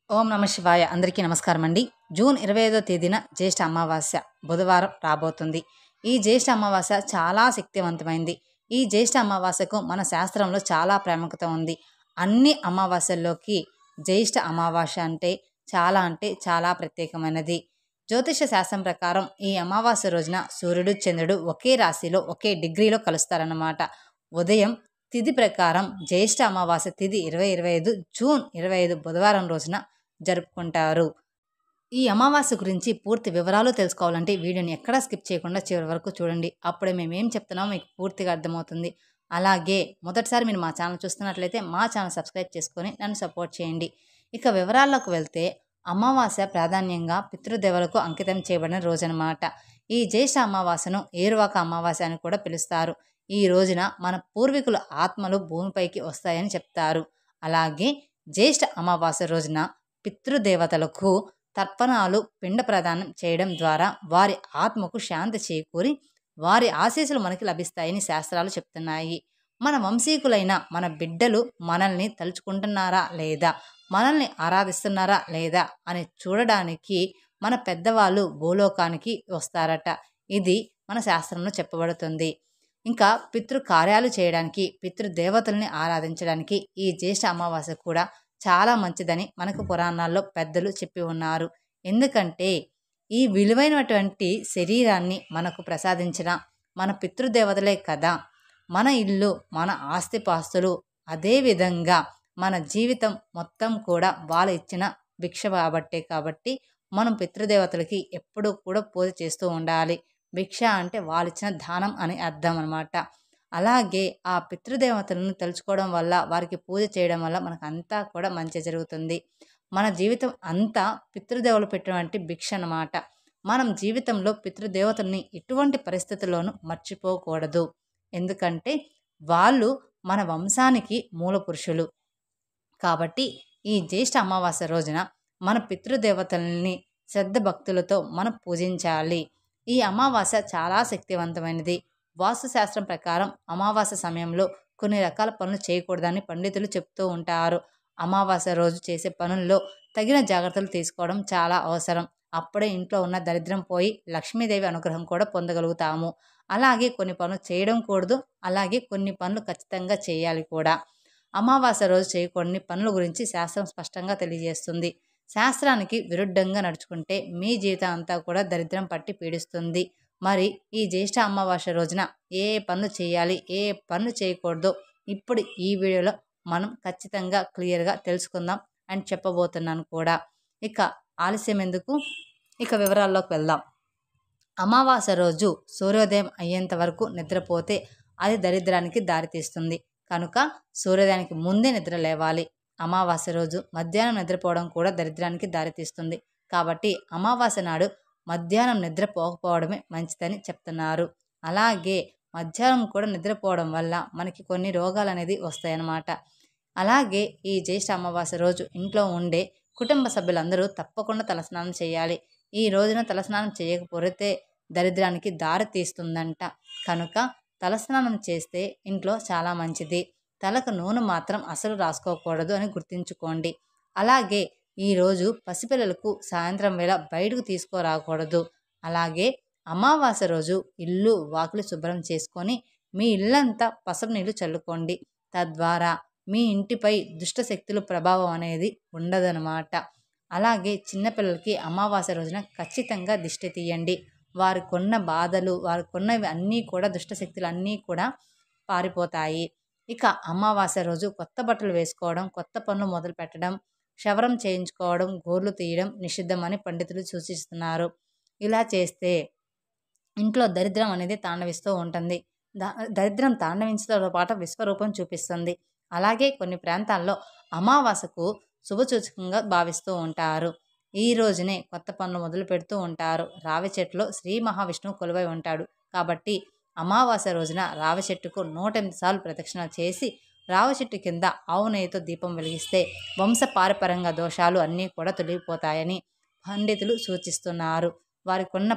ఓం నమ శివాయ. అందరికీ నమస్కారం అండి. జూన్ 25వ తేదీన జ్యేష్ఠ అమావాస్య బుధవారం రాబోతుంది. ఈ జ్యేష్ఠ అమావాస్య చాలా శక్తివంతమైంది. ఈ జ్యేష్ఠ అమావాస్యకు మన శాస్త్రంలో చాలా ప్రాముఖ్యత ఉంది. అన్ని అమావాస్యల్లోకి జ్యేష్ఠ అమావాస్య అంటే చాలా ప్రత్యేకమైనది. జ్యోతిష శాస్త్రం ప్రకారం ఈ అమావాస్య రోజున సూర్యుడు చంద్రుడు ఒకే రాశిలో ఒకే డిగ్రీలో కలుస్తారన్నమాట. ఉదయం తిథి ప్రకారం జ్యేష్ఠ అమావాస్య తిథి 25 జూన్ 25 బుధవారం రోజున జరుపుకుంటారు. ఈ అమావాస్య గురించి పూర్తి వివరాలు తెలుసుకోవాలంటే వీడియోని ఎక్కడా స్కిప్ చేయకుండా చివరి వరకు చూడండి. అప్పుడే మేమేం చెప్తున్నామో మీకు పూర్తిగా అర్థమవుతుంది. అలాగే మొదటిసారి మీరు మా ఛానల్ చూస్తున్నట్లయితే మా ఛానల్ సబ్స్క్రైబ్ చేసుకొని నన్ను సపోర్ట్ చేయండి. ఇక వివరాల్లోకి వెళ్తే అమావాస్య ప్రాధాన్యంగా పితృదేవతలకు అంకితం చేయబడిన రోజనమాట. ఈ జ్యేష్ఠ అమావాస్యను ఏరువాక అమావాస్య అని కూడా పిలుస్తారు. ఈ రోజున మన పూర్వీకుల ఆత్మలు భూమిపైకి వస్తాయని చెప్తారు. అలాగే జ్యేష్ఠ అమావాస్య రోజున పితృదేవతలకు తర్పణాలు పిండ ప్రదానం చేయడం ద్వారా వారి ఆత్మకు శాంతి చేకూరి వారి ఆశీస్సులు మనకి లభిస్తాయని శాస్త్రాలు చెప్తున్నాయి. మన వంశీకులైన మన బిడ్డలు మనల్ని తలుచుకుంటున్నారా లేదా, మనల్ని ఆరాధిస్తున్నారా లేదా అని చూడడానికి మన పెద్దవాళ్ళు భూలోకానికి వస్తారట. ఇది మన శాస్త్రంలో చెప్పబడుతుంది. ఇంకా పితృ కార్యాలు చేయడానికి పితృదేవతల్ని ఆరాధించడానికి ఈ జ్యేష్ఠ అమావాస్య కూడా చాలా మంచిదని మనకు పురాణాల్లో పెద్దలు చెప్పి ఉన్నారు. ఎందుకంటే ఈ విలువైనటువంటి శరీరాన్ని మనకు ప్రసాదించిన మన పితృదేవతలే కదా. మన ఇల్లు, మన ఆస్తిపాస్తులు, అదేవిధంగా మన జీవితం మొత్తం కూడా వాళ్ళు ఇచ్చిన భిక్ష కాబట్టి మనం పితృదేవతలకి ఎప్పుడూ కూడా పూజ చేస్తూ ఉండాలి. భిక్ష అంటే వాళ్ళు ఇచ్చిన దానం అని అర్థం అనమాట. అలాగే ఆ పితృదేవతలను తలుచుకోవడం వల్ల, వారికి పూజ చేయడం వల్ల మనకు అంతా కూడా మంచి జరుగుతుంది. మన జీవితం అంతా పితృదేవులు పెట్టినటువంటి భిక్ష అన్నమాట. మనం జీవితంలో పితృదేవతల్ని ఎటువంటి పరిస్థితుల్లోనూ మర్చిపోకూడదు. ఎందుకంటే వాళ్ళు మన వంశానికి మూల పురుషులు. కాబట్టి ఈ జ్యేష్ఠ అమావాస్య రోజున మన పితృదేవతల్ని శ్రద్ధ భక్తులతో మనం పూజించాలి. ఈ అమావాస్య చాలా శక్తివంతమైనది. వాస్తుశాస్త్రం ప్రకారం అమావాస్య సమయంలో కొన్ని రకాల పనులు చేయకూడదని పండితులు చెప్తూ ఉంటారు. అమావాస్య రోజు చేసే పనుల్లో తగిన జాగ్రత్తలు తీసుకోవడం చాలా అవసరం. అప్పుడే ఇంట్లో ఉన్న దరిద్రం పోయి లక్ష్మీదేవి అనుగ్రహం కూడా పొందగలుగుతాము. అలాగే కొన్ని పనులు చేయడం కూడదు, అలాగే కొన్ని పనులు ఖచ్చితంగా చేయాలి కూడా. అమావాస్య రోజు చేయకూడని పనుల గురించి శాస్త్రం స్పష్టంగా తెలియజేస్తుంది. శాస్త్రానికి విరుద్ధంగా నడుచుకుంటే మీ జీవితం అంతా కూడా దరిద్రం పట్టి పీడిస్తుంది. మరి ఈ జ్యేష్ఠ అమావాస్య రోజున ఏ పనులు చేయాలి, ఏ పనులు చేయకూడదో ఇప్పుడు ఈ వీడియోలో మనం ఖచ్చితంగా క్లియర్గా తెలుసుకుందాం అని చెప్పబోతున్నాను కూడా. ఇక ఆలస్యం ఎందుకు, ఇక వివరాల్లోకి వెళ్దాం. అమావాస్య రోజు సూర్యోదయం అయ్యేంత వరకు నిద్రపోతే అది దరిద్రానికి దారితీస్తుంది. కనుక సూర్యోదయానికి ముందే నిద్ర లేవాలి. అమావాస్య రోజు మధ్యాహ్నం నిద్రపోవడం కూడా దరిద్రానికి దారితీస్తుంది. కాబట్టి అమావాస్య నాడు మధ్యాహ్నం నిద్రపోకపోవడమే మంచిదని చెప్తున్నారు. అలాగే మధ్యాహ్నం కూడా నిద్రపోవడం వల్ల మనకి కొన్ని రోగాలు అనేది వస్తాయన్నమాట. అలాగే ఈ జ్యేష్ఠ అమావాస్య రోజు ఇంట్లో ఉండే కుటుంబ సభ్యులందరూ తప్పకుండా తలస్నానం చేయాలి. ఈ రోజున తలస్నానం చేయకపోతే దరిద్రానికి దారి తీస్తుందంట. కనుక తలస్నానం చేస్తే ఇంట్లో చాలా మంచిది. తలకు నూనె మాత్రం అసలు రాసుకోకూడదు అని గుర్తుంచుకోండి. అలాగే ఈరోజు పసిపిల్లలకు సాయంత్రం వేళ బయటకు తీసుకురాకూడదు. అలాగే అమావాస్య రోజు ఇల్లు వాకిలి శుభ్రం చేసుకొని మీ ఇల్లంతా పసుపు నీళ్లు చల్లుకోండి. తద్వారా మీ ఇంటిపై దుష్టశక్తుల ప్రభావం అనేది ఉండదన్నమాట. అలాగే చిన్నపిల్లలకి అమావాస్య రోజున ఖచ్చితంగా దిష్టి తీయండి. వారికున్న బాధలు, వారికున్నవి అన్నీ కూడా దుష్టశక్తులు అన్నీ కూడా పారిపోతాయి. ఇక అమావాస్య రోజు కొత్త బట్టలు వేసుకోవడం, కొత్త పనులు మొదలు పెట్టడం, క్షవరం చేయించుకోవడం, గోర్లు తీయడం నిషిద్ధమని పండితులు సూచిస్తున్నారు. ఇలా చేస్తే ఇంట్లో దరిద్రం అనేది తాండవిస్తూ ఉంటుంది. దరిద్రం తాండవించడంతో పాటు విశ్వరూపం చూపిస్తుంది. అలాగే కొన్ని ప్రాంతాల్లో అమావాస్యకు శుభసూచకంగా భావిస్తూ ఉంటారు. ఈ రోజునే కొత్త పనులు మొదలు పెడుతూ ఉంటారు. రావి చెట్టులో శ్రీ మహావిష్ణువు కొలువై ఉంటాడు. కాబట్టి అమావాస్య రోజున రావి చెట్టుకు 108 సార్లు ప్రదక్షిణ చేసి రావి చెట్టు కింద ఆవు నెయ్యితో దీపం వెలిగిస్తే వంశపారపరంగా దోషాలు అన్నీ కూడా తొలగిపోతాయని పండితులు సూచిస్తున్నారు. వారికి ఉన్న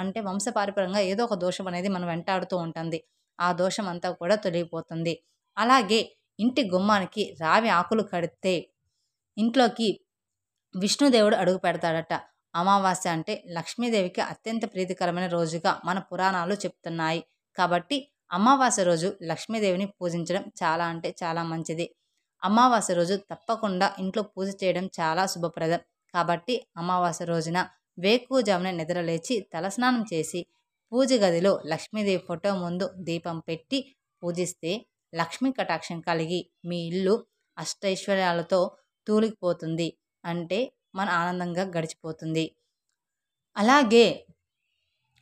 అంటే వంశపారపరంగా ఏదో ఒక దోషం అనేది మనం వెంటాడుతూ ఉంటుంది. ఆ దోషం అంతా కూడా తొలగిపోతుంది. అలాగే ఇంటి గుమ్మానికి రావి ఆకులు కడితే ఇంట్లోకి విష్ణుదేవుడు అడుగు పెడతాడట. అమావాస్య అంటే లక్ష్మీదేవికి అత్యంత ప్రీతికరమైన రోజుగా మన పురాణాలు చెప్తున్నాయి. కాబట్టి అమావాస్య రోజు లక్ష్మీదేవిని పూజించడం చాలా అంటే చాలా మంచిది. అమావాస్య రోజు తప్పకుండా ఇంట్లో పూజ చేయడం చాలా శుభప్రదం. కాబట్టి అమావాస్య రోజున వేకువజామున నిద్రలేచి తలస్నానం చేసి పూజ గదిలో లక్ష్మీదేవి ఫోటో ముందు దీపం పెట్టి పూజిస్తే లక్ష్మీ కటాక్షం కలిగి మీ ఇల్లు అష్టైశ్వర్యాలతో తూలిపోతుంది. అంటే మన ఆనందంగా గడిచిపోతుంది. అలాగే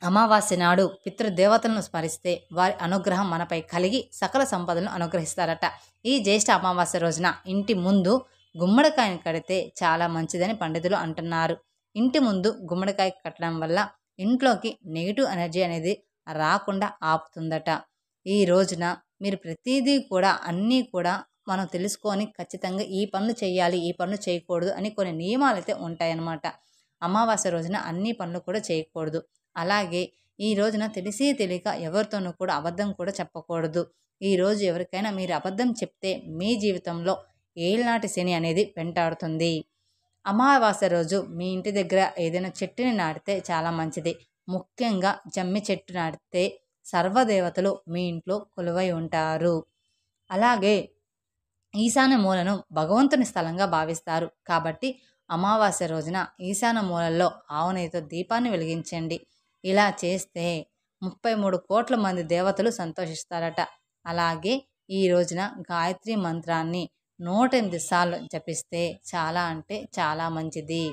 అమావాస్య నాడు పితృదేవతలను స్మరిస్తే వారి అనుగ్రహం మనపై కలిగి సకల సంపదలను అనుగ్రహిస్తారట. ఈ జ్యేష్ఠ అమావాస్య రోజున ఇంటి ముందు గుమ్మడికాయను కడితే చాలా మంచిదని పండితులు అంటున్నారు. ఇంటి ముందు గుమ్మడికాయ కట్టడం వల్ల ఇంట్లోకి నెగిటివ్ ఎనర్జీ అనేది రాకుండా ఆపుతుందట. ఈ రోజున మీరు ప్రతిదీ కూడా అన్నీ కూడా మనం తెలుసుకొని ఖచ్చితంగా ఈ పనులు చేయాలి, ఈ పనులు చేయకూడదు అని కొన్ని నియమాలు అయితే ఉంటాయన్నమాట. అమావాస్య రోజున అన్ని పనులు కూడా చేయకూడదు. అలాగే ఈ రోజున తెలిసి తెలియక ఎవరితోనూ కూడా అబద్ధం కూడా చెప్పకూడదు. ఈరోజు ఎవరికైనా మీరు అబద్ధం చెప్తే మీ జీవితంలో ఏళ్ళనాటి శని అనేది వెంటాడుతుంది. అమావాస్య రోజు మీ ఇంటి దగ్గర ఏదైనా చెట్టుని నాటితే చాలా మంచిది. ముఖ్యంగా జమ్మి చెట్టు నాటితే సర్వదేవతలు మీ ఇంట్లో కొలువై ఉంటారు. అలాగే ఈశాన్య మూలను భగవంతుని స్థలంగా భావిస్తారు. కాబట్టి అమావాస్య రోజున ఈశాన్య మూలల్లో ఆవు నెయ్యితో దీపాన్ని వెలిగించండి. ఇలా చేస్తే 33 కోట్ల మంది దేవతలు సంతోషిస్తారట. అలాగే ఈ రోజున గాయత్రి మంత్రాన్ని 108 సార్లు జపిస్తే చాలా అంటే చాలా మంచిది.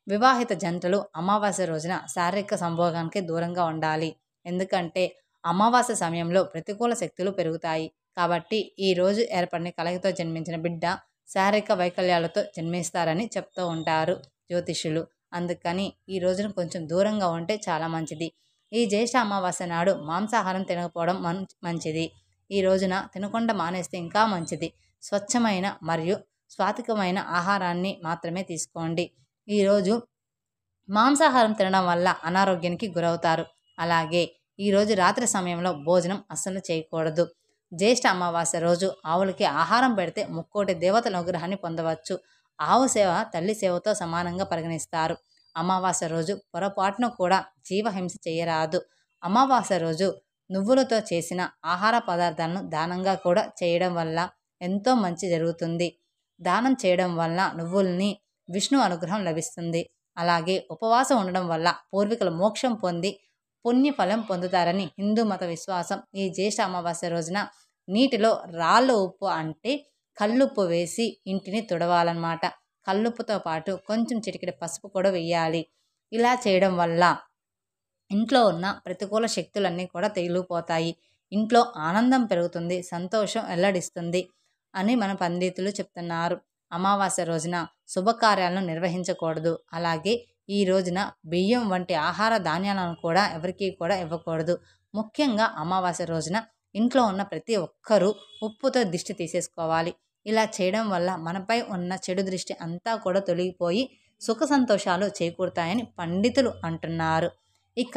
వివాహిత జంటలు అమావాస్య రోజున శారీరక సంభోగానికి దూరంగా ఉండాలి. ఎందుకంటే అమావాస్య సమయంలో ప్రతికూల శక్తులు పెరుగుతాయి. కాబట్టి ఈరోజు ఏర్పడిన కలయికతో జన్మించిన బిడ్డ శారీరక వైకల్యాలతో జన్మిస్తారని చెప్తూ ఉంటారు జ్యోతిష్యులు. అందుకని ఈ రోజున కొంచెం దూరంగా ఉంటే చాలా మంచిది. ఈ జ్యేష్ఠ అమావాస్య నాడు మాంసాహారం తినకపోవడం మంచిది. ఈ రోజున తినకుండా మానేస్తే ఇంకా మంచిది. స్వచ్ఛమైన మరియు స్వాతికమైన ఆహారాన్ని మాత్రమే తీసుకోండి. ఈరోజు మాంసాహారం తినడం వల్ల అనారోగ్యానికి గురవుతారు. అలాగే ఈరోజు రాత్రి సమయంలో భోజనం అస్సలు చేయకూడదు. జ్యేష్ఠ అమావాస్య రోజు ఆవులకి ఆహారం పెడితే 3 దేవతల అనుగ్రహాన్ని పొందవచ్చు. ఆవు సేవ తల్లి సేవతో సమానంగా పరిగణిస్తారు. అమావాస్య రోజు పొరపాటును కూడా జీవహింస చేయరాదు. అమావాస్య రోజు నువ్వులతో చేసిన ఆహార పదార్థాలను దానంగా కూడా చేయడం వల్ల ఎంతో మంచి జరుగుతుంది. దానం చేయడం వల్ల నువ్వుల్ని విష్ణు అనుగ్రహం లభిస్తుంది. అలాగే ఉపవాసం ఉండడం వల్ల పూర్వీకుల మోక్షం పొంది పుణ్యఫలం పొందుతారని హిందూ మత విశ్వాసం. ఈ జ్యేష్ఠ అమావాస్య రోజున నీటిలో రాళ్ళ ఉప్పు అంటే కల్లుప్పు వేసి ఇంటిని తుడవాలన్నమాట. కల్లుప్పుతో పాటు కొంచెం చిటికెడు పసుపు కూడా వేయాలి. ఇలా చేయడం వల్ల ఇంట్లో ఉన్న ప్రతికూల శక్తులన్నీ కూడా తొలగిపోతాయి. ఇంట్లో ఆనందం పెరుగుతుంది, సంతోషం వెల్లడిస్తుంది అని మన పండితులు చెప్తున్నారు. అమావాస్య రోజున శుభకార్యాలను నిర్వహించకూడదు. అలాగే ఈ రోజున బియ్యం వంటి ఆహార ధాన్యాలను కూడా ఎవరికీ కూడా ఇవ్వకూడదు. ముఖ్యంగా అమావాస్య రోజున ఇంట్లో ఉన్న ప్రతి ఒక్కరూ ఉప్పుతో దిష్టి తీసేసుకోవాలి. ఇలా చేయడం వల్ల మనపై ఉన్న చెడు దృష్టి అంతా కూడా తొలగిపోయి సుఖ సంతోషాలు చేకూరుతాయని పండితులు అంటున్నారు. ఇక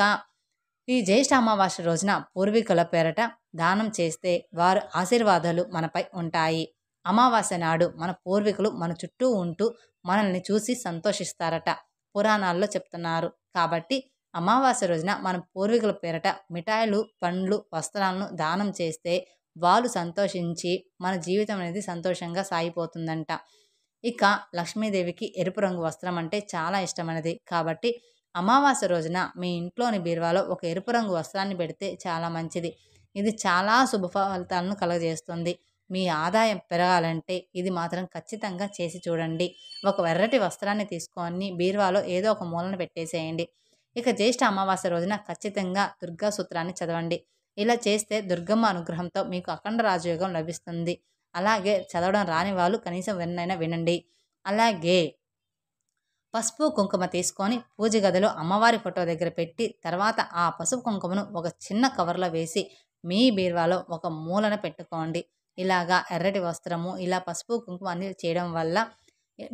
ఈ జ్యేష్ఠ అమావాస్య రోజున పూర్వీకుల పేరట దానం చేస్తే వారి ఆశీర్వాదాలు మనపై ఉంటాయి. అమావాస్య నాడు మన పూర్వీకులు మన చుట్టూ ఉంటూ మనల్ని చూసి సంతోషిస్తారట పురాణాల్లో చెప్తున్నారు. కాబట్టి అమావాస్య రోజున మన పూర్వీకుల పేరట మిఠాయిలు, పండ్లు, వస్త్రాలను దానం చేస్తే వాళ్ళు సంతోషించి మన జీవితం అనేది సంతోషంగా సాగిపోతుందంట. ఇక లక్ష్మీదేవికి ఎరుపు రంగు వస్త్రం అంటే చాలా ఇష్టమైనది. కాబట్టి అమావాస్య రోజున మీ ఇంట్లోని బీరువాలో ఒక ఎరుపు రంగు వస్త్రాన్ని పెడితే చాలా మంచిది. ఇది చాలా శుభ ఫలితాలను కలుగజేస్తుంది. మీ ఆదాయం పెరగాలంటే ఇది మాత్రం ఖచ్చితంగా చేసి చూడండి. ఒక ఎర్రటి వస్త్రాన్ని తీసుకొని బీరువాలో ఏదో ఒక మూలన పెట్టేసేయండి. ఇక జ్యేష్ఠ అమావాస్య రోజున ఖచ్చితంగా దుర్గా సూత్రాన్ని చదవండి. ఇలా చేస్తే దుర్గమ్మ అనుగ్రహంతో మీకు అఖండ రాజయోగం లభిస్తుంది. అలాగే చదవడం రాని వాళ్ళు కనీసం విన్నైనా వినండి. అలాగే పసుపు కుంకుమ తీసుకొని పూజ గదిలో అమ్మవారి ఫోటో దగ్గర పెట్టి తర్వాత ఆ పసుపు కుంకుమను ఒక చిన్న కవర్లో వేసి మీ బీరువాలో ఒక మూలన పెట్టుకోండి. ఇలాగా ఎర్రటి వస్త్రము, ఇలా పసుపు కుంకుమ అన్ని చేయడం వల్ల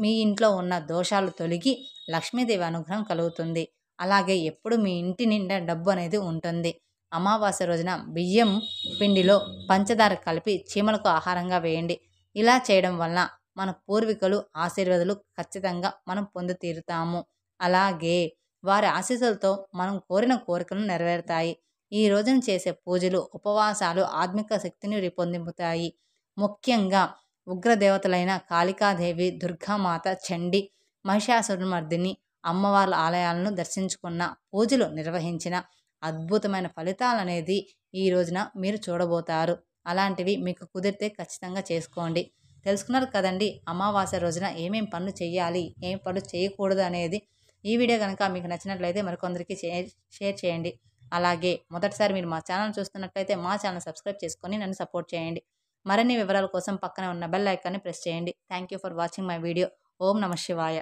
మీ ఇంట్లో ఉన్న దోషాలు తొలగి లక్ష్మీదేవి అనుగ్రహం కలుగుతుంది. అలాగే ఎప్పుడు మీ ఇంటి నిండా డబ్బు అనేది ఉంటుంది. అమావాస్య రోజున బియ్యం పిండిలో పంచదార కలిపి చీమలకు ఆహారంగా వేయండి. ఇలా చేయడం వలన మన పూర్వీకులు ఆశీర్వాదాలు ఖచ్చితంగా మనం పొంది తీరుతాము. అలాగే వారి ఆశీస్సులతో మనం కోరిన కోరికలు నెరవేరుతాయి. ఈ రోజున చేసే పూజలు, ఉపవాసాలు ఆత్మిక శక్తిని రూపొందింపుతాయి. ముఖ్యంగా ఉగ్రదేవతలైన కాళికాదేవి, దుర్గామాత, చండి, మహిషాసురమర్దిని అమ్మవార్ల ఆలయాలను దర్శించుకున్న, పూజలు నిర్వహించిన అద్భుతమైన ఫలితాలనేది ఈ రోజున మీరు చూడబోతారు. అలాంటివి మీకు కుదిరితే ఖచ్చితంగా చేసుకోండి. తెలుసుకున్నారు కదండి, అమావాస్య రోజున ఏమేం పనులు చేయాలి, ఏం పనులు చేయకూడదు అనేది. ఈ వీడియో కనుక మీకు నచ్చినట్లయితే మరికొందరికి షేర్ చేయండి. అలాగే మొదటిసారి మీరు మా ఛానల్ చూస్తున్నట్లయితే మా ఛానల్ సబ్స్క్రైబ్ చేసుకొని నన్ను సపోర్ట్ చేయండి. మరిన్ని వివరాల కోసం పక్కనే ఉన్న బెల్ ఐకాన్ని ప్రెస్ చేయండి. Thank you for watching my video. ఓం నమః శివాయ.